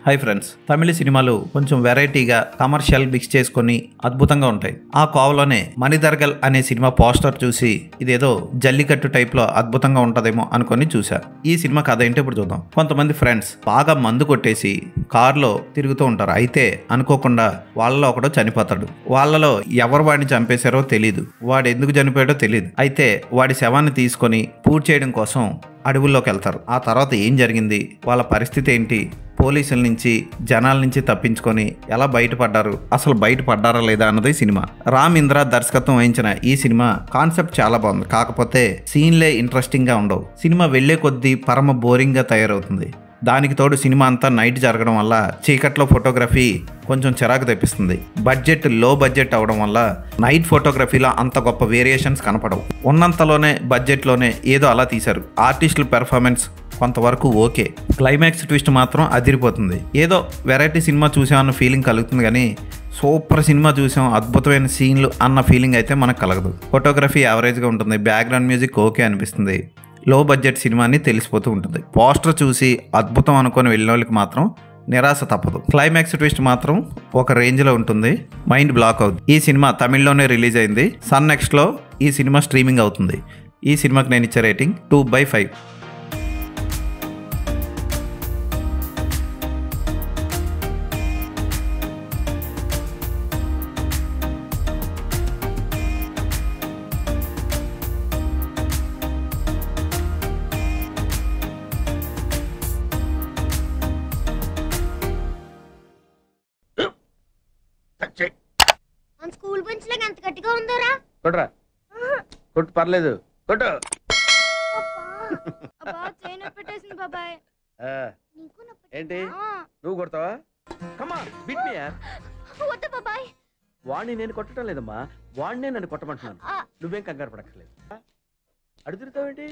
Hi friends, తమిళ సినిమాలు కొంచెం వెరైటీగా కమర్షియల్ మిక్స్ చేసుకొని అద్భుతంగా ఉంటాయి. ఆ కోవలోనే మణిదర్గల్ అనే సినిమా పోస్టర్ చూసి ఇదేదో జల్లికట్టు టైప్ లో అద్భుతంగా ఉంటదేమో అనుకొని చూసా. ఈ సినిమా కథ ఏంటో ఇప్పుడు చూద్దాం. కొంతమంది ఫ్రెండ్స్ బాగా మందు కొట్టేసి కారులో తిరుగుతూ ఉంటారు. అయితే అనుకోకుండా వాళ్ళలో ఒకడు చనిపోతాడు. వాళ్ళలో ఎవరు వాడిని చంపేశారో తెలియదు, వాడు ఎందుకు చనిపోయాడో తెలియదు. అయితే వాడి శవాన్ని తీసుకొని పూర్తి చేయడం కోసం అడవుల్లోకి వెళ్తారు. ఆ తర్వాత ఏం జరిగింది, వాళ్ళ పరిస్థితి ఏంటి, పోలీసుల నుంచి జనాల నుంచి తప్పించుకొని ఎలా బయటపడ్డారు, అసలు బయటపడ్డారా లేదా అన్నది సినిమా. రామ్ ఇంద్ర దర్శకత్వం వహించిన ఈ సినిమా కాన్సెప్ట్ చాలా బాగుంది. కాకపోతే సీన్లే ఇంట్రెస్టింగ్ గా ఉండవు. సినిమా వెళ్లే కొద్దీ పరమ బోరింగ్ గా తయారవుతుంది. దానికి తోడు సినిమా అంతా నైట్ జరగడం వల్ల చీకట్లో ఫోటోగ్రఫీ కొంచెం చిరాకు తెప్పిస్తుంది. బడ్జెట్ లో బడ్జెట్ అవడం వల్ల నైట్ ఫోటోగ్రఫీలో అంత గొప్ప వేరియేషన్స్ కనపడవు. ఉన్నంతలోనే బడ్జెట్లోనే ఏదో అలా తీశారు. ఆర్టిస్టుల పెర్ఫార్మెన్స్ కొంతవరకు ఓకే. క్లైమాక్స్ ట్విస్ట్ మాత్రం అదిరిపోతుంది. ఏదో వెరైటీ సినిమా చూసామన్న ఫీలింగ్ కలుగుతుంది, కానీ సూపర్ సినిమా చూసాం, అద్భుతమైన సీన్లు అన్న ఫీలింగ్ అయితే మనకు కలగదు. ఫోటోగ్రఫీ యావరేజ్గా ఉంటుంది. బ్యాక్గ్రౌండ్ మ్యూజిక్ ఓకే అనిపిస్తుంది. లో బడ్జెట్ సినిమా అని తెలిసిపోతూ ఉంటుంది. పోస్టర్ చూసి అద్భుతం అనుకొని వెళ్ళిన వాళ్ళకి మాత్రం నిరాశ తప్పదు. క్లైమాక్స్ ట్విస్ట్ మాత్రం ఒక రేంజ్లో ఉంటుంది. మైండ్ బ్లాక్ అవుతుంది. ఈ సినిమా తమిళ్లోనే రిలీజ్ అయింది. సన్ నెక్స్ట్లో ఈ సినిమా స్ట్రీమింగ్ అవుతుంది. ఈ సినిమాకి నేను ఇచ్చే రేటింగ్ 2/5. స్కూల్ బెంచ్ లాగా ఎంత గట్టిగా ఉందోరా? కొట్రా, కొట్టు, పర్లేదు, కొట్టు. అబ్బా చైన్ పెట్టేసింది బాబాయ్. ఏంటి నువ్వు కొడతావా? కమా బిట్ మీ యార్. వద్దు బాబాయ్. వాడిని నేను కొట్టడం లేదమ్మా, వాడినే నన్ను కొట్టమంటున్నాను. నువ్వేం కంగారు పడక్కర్లేదు. అడుగుతావేంటి?